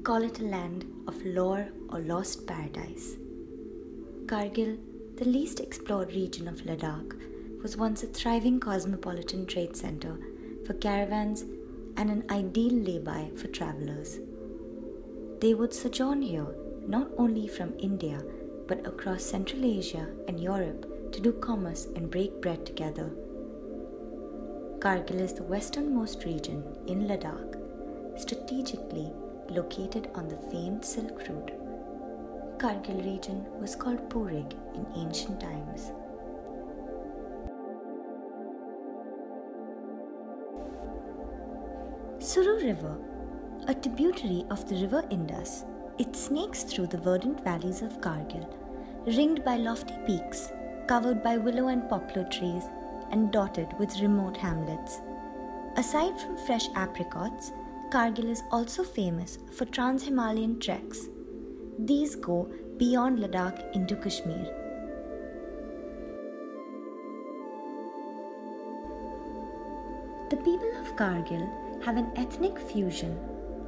call it a land of lore or lost paradise. Kargil, the least explored region of Ladakh, was once a thriving cosmopolitan trade center for caravans and an ideal lay-by for travelers. They would sojourn here not only from India but across Central Asia and Europe to do commerce and break bread together. Kargil is the westernmost region in Ladakh, strategically located on the famed Silk Route. Kargil region was called Purig in ancient times. Suru River, a tributary of the river Indus, it snakes through the verdant valleys of Kargil, ringed by lofty peaks, covered by willow and poplar trees, and dotted with remote hamlets. Aside from fresh apricots, Kargil is also famous for trans-Himalayan treks. These go beyond Ladakh into Kashmir. The people of Kargil have an ethnic fusion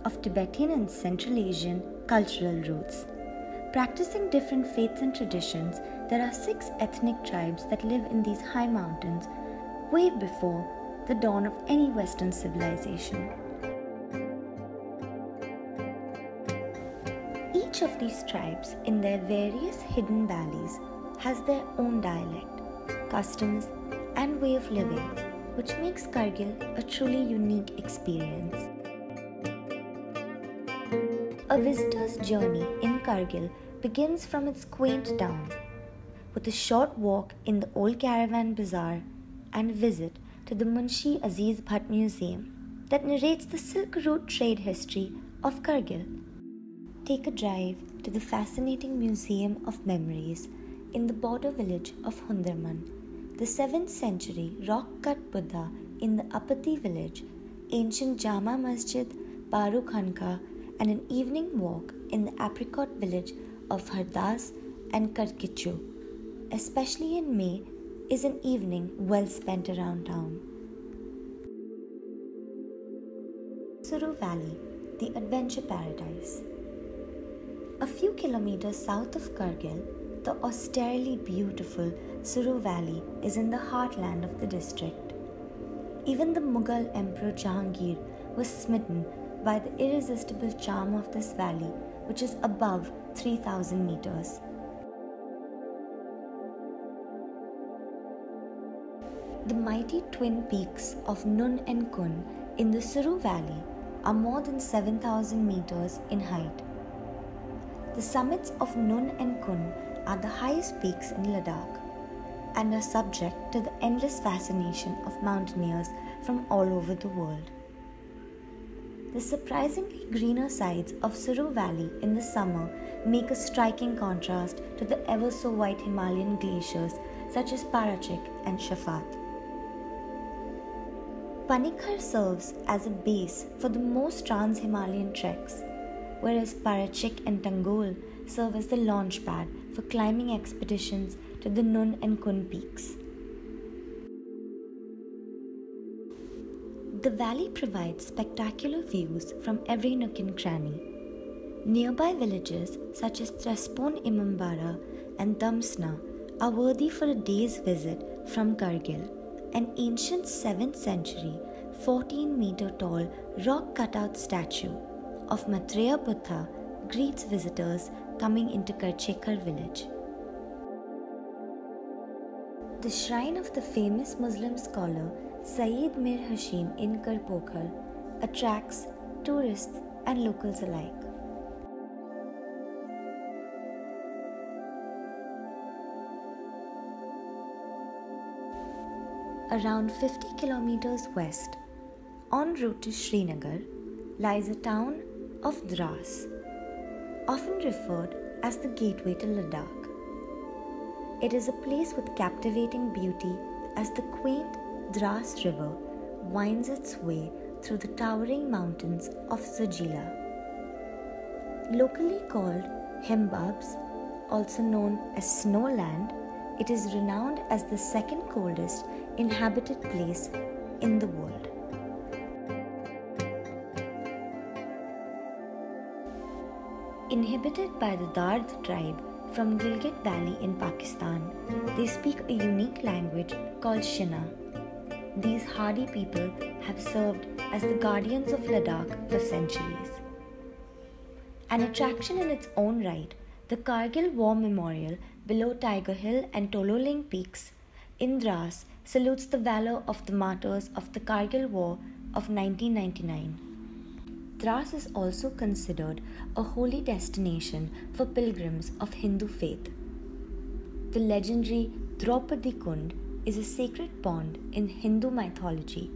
of Tibetan and Central Asian cultural roots. Practicing different faiths and traditions, there are 6 ethnic tribes that live in these high mountains way before the dawn of any Western civilization. Each of these tribes, in their various hidden valleys, has their own dialect, customs, and way of living, which makes Kargil a truly unique experience. A visitor's journey in Kargil begins from its quaint town, with a short walk in the old caravan bazaar and visit to the Munshi Aziz Bhatt Museum that narrates the Silk Route trade history of Kargil. Take a drive to the fascinating Museum of Memories in the border village of Hundarman, the 7th century rock-cut Buddha in the Apati village, ancient Jama Masjid, Baru Khanka, and an evening walk in the apricot village of Hardas and Karkichu, especially in May, is an evening well spent around town. Suru Valley, the adventure paradise. A few kilometers south of Kargil, the austerely beautiful Suru Valley is in the heartland of the district. Even the Mughal Emperor Jahangir was smitten by the irresistible charm of this valley, which is above 3,000 meters. The mighty twin peaks of Nun and Kun in the Suru Valley are more than 7,000 meters in height. The summits of Nun and Kun are the highest peaks in Ladakh and are subject to the endless fascination of mountaineers from all over the world. The surprisingly greener sides of Suru Valley in the summer make a striking contrast to the ever-so-white Himalayan glaciers such as Parachik and Shafat. Panikkar serves as a base for the most trans-Himalayan treks, whereas Parachik and Tangol serve as the launch pad for climbing expeditions to the Nun and Kun peaks. The valley provides spectacular views from every nook and cranny. Nearby villages such as Trespon Imambara and Damsna are worthy for a day's visit from Kargil. An ancient 7th century, 14-meter tall rock cutout statue of Maitreya Buddha greets visitors coming into Karchekar village. The shrine of the famous Muslim scholar Sayyid Mir Hashim in Karpokhar attracts tourists and locals alike. Around 50 kilometers west, en route to Srinagar, lies a town of Dras, often referred as the gateway to Ladakh. It is a place with captivating beauty as the quaint Dras River winds its way through the towering mountains of Zojila. Locally called Himbabs, also known as Snowland, it is renowned as the second coldest inhabited place in the world. Inhabited by the Dard tribe from Gilgit Valley in Pakistan, they speak a unique language called Shina. These hardy people have served as the guardians of Ladakh for centuries. An attraction in its own right, the Kargil War Memorial below Tiger Hill and Tololing Peaks in Dras salutes the valor of the martyrs of the Kargil War of 1999. Dras is also considered a holy destination for pilgrims of Hindu faith. The legendary Draupadi Kund is a sacred pond in Hindu mythology,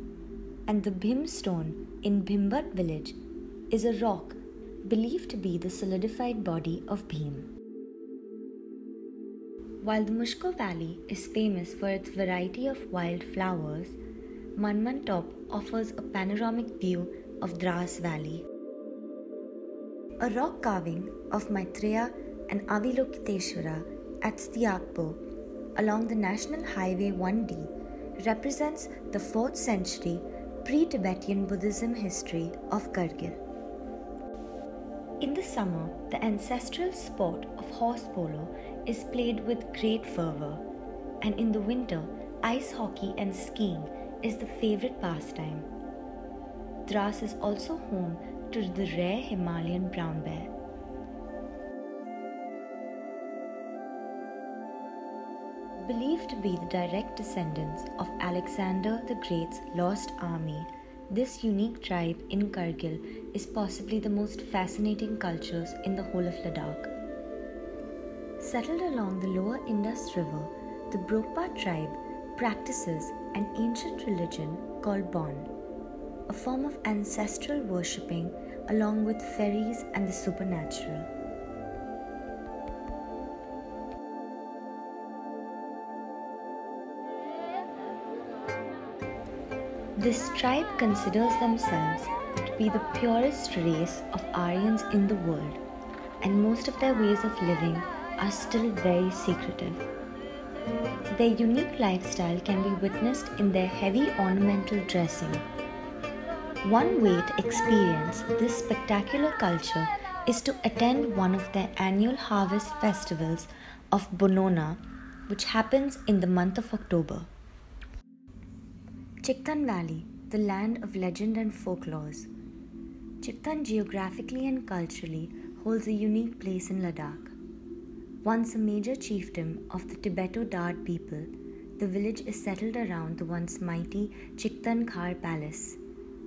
and the Bhim stone in Bhimbat village is a rock believed to be the solidified body of Bhim. While the Mushko Valley is famous for its variety of wild flowers, Manman Top offers a panoramic view of Dras Valley. A rock carving of Maitreya and Avalokiteshvara at Stiakpo along the National Highway 1D represents the 4th century pre-Tibetan Buddhism history of Kargil. In the summer, the ancestral sport of horse polo is played with great fervor, and in the winter, ice hockey and skiing is the favorite pastime. Dras is also home to the rare Himalayan brown bear. Believed to be the direct descendants of Alexander the Great's lost army, this unique tribe in Kargil is possibly the most fascinating cultures in the whole of Ladakh. Settled along the lower Indus River, the Brokpa tribe practices an ancient religion called Bon, a form of ancestral worshipping along with fairies and the supernatural. This tribe considers themselves to be the purest race of Aryans in the world, and most of their ways of living are still very secretive. Their unique lifestyle can be witnessed in their heavy ornamental dressing. One way to experience this spectacular culture is to attend one of their annual harvest festivals of Bonona, which happens in the month of October. Chiktan Valley, the land of legend and folklores. Chiktan geographically and culturally holds a unique place in Ladakh. Once a major chiefdom of the Tibeto-Dard people, the village is settled around the once mighty Chiktan Khar Palace,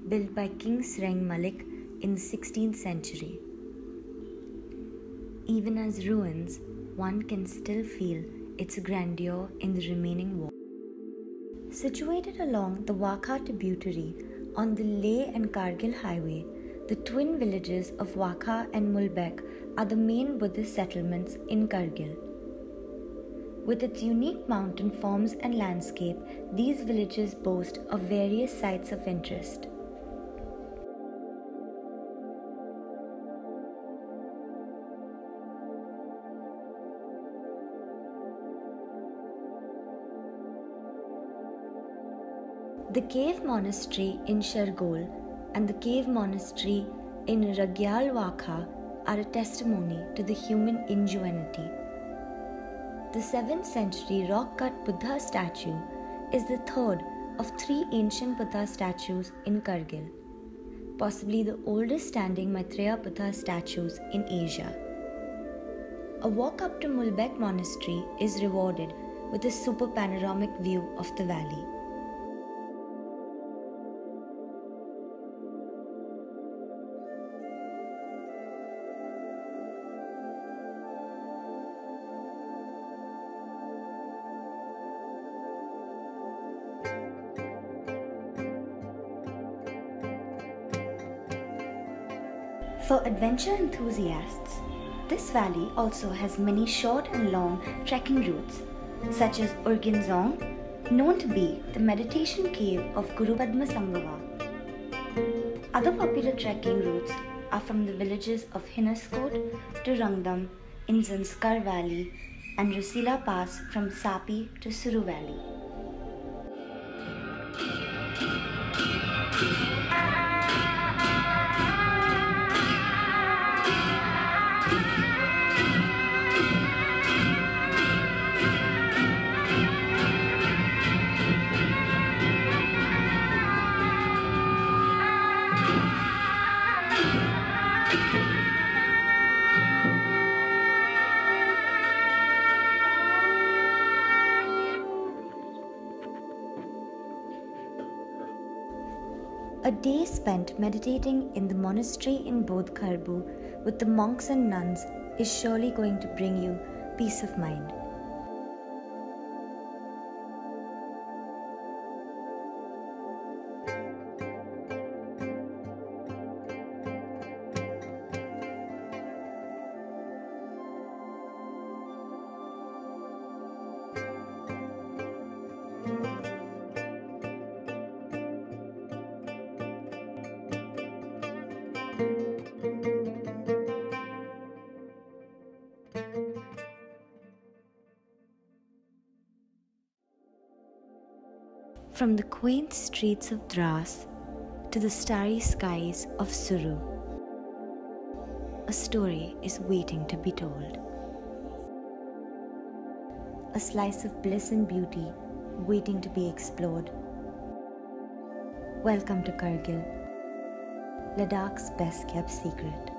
built by King Sreng Malik in the 16th century. Even as ruins, one can still feel its grandeur in the remaining walls. Situated along the Wakha tributary on the Leh and Kargil highway, the twin villages of Wakha and Mulbek are the main Buddhist settlements in Kargil. With its unique mountain forms and landscape, these villages boast of various sites of interest. The cave monastery in Shargol and the cave monastery in Ragyal Wakha are a testimony to the human ingenuity. The 7th century rock-cut Buddha statue is the third of 3 ancient Buddha statues in Kargil, possibly the oldest standing Maitreya Buddha statues in Asia. A walk up to Mulbek Monastery is rewarded with a super panoramic view of the valley. For adventure enthusiasts, this valley also has many short and long trekking routes, such as Urginzong, known to be the meditation cave of Guru Padma Sambhava. Other popular trekking routes are from the villages of Hinaskot to Rangdam in Zanskar Valley and Rusila Pass from Sapi to Suru Valley. A day spent meditating in the monastery in Bodh Kharbu with the monks and nuns is surely going to bring you peace of mind. From the quaint streets of Dras to the starry skies of Suru, a story is waiting to be told. A slice of bliss and beauty waiting to be explored. Welcome to Kargil, Ladakh's best kept secret.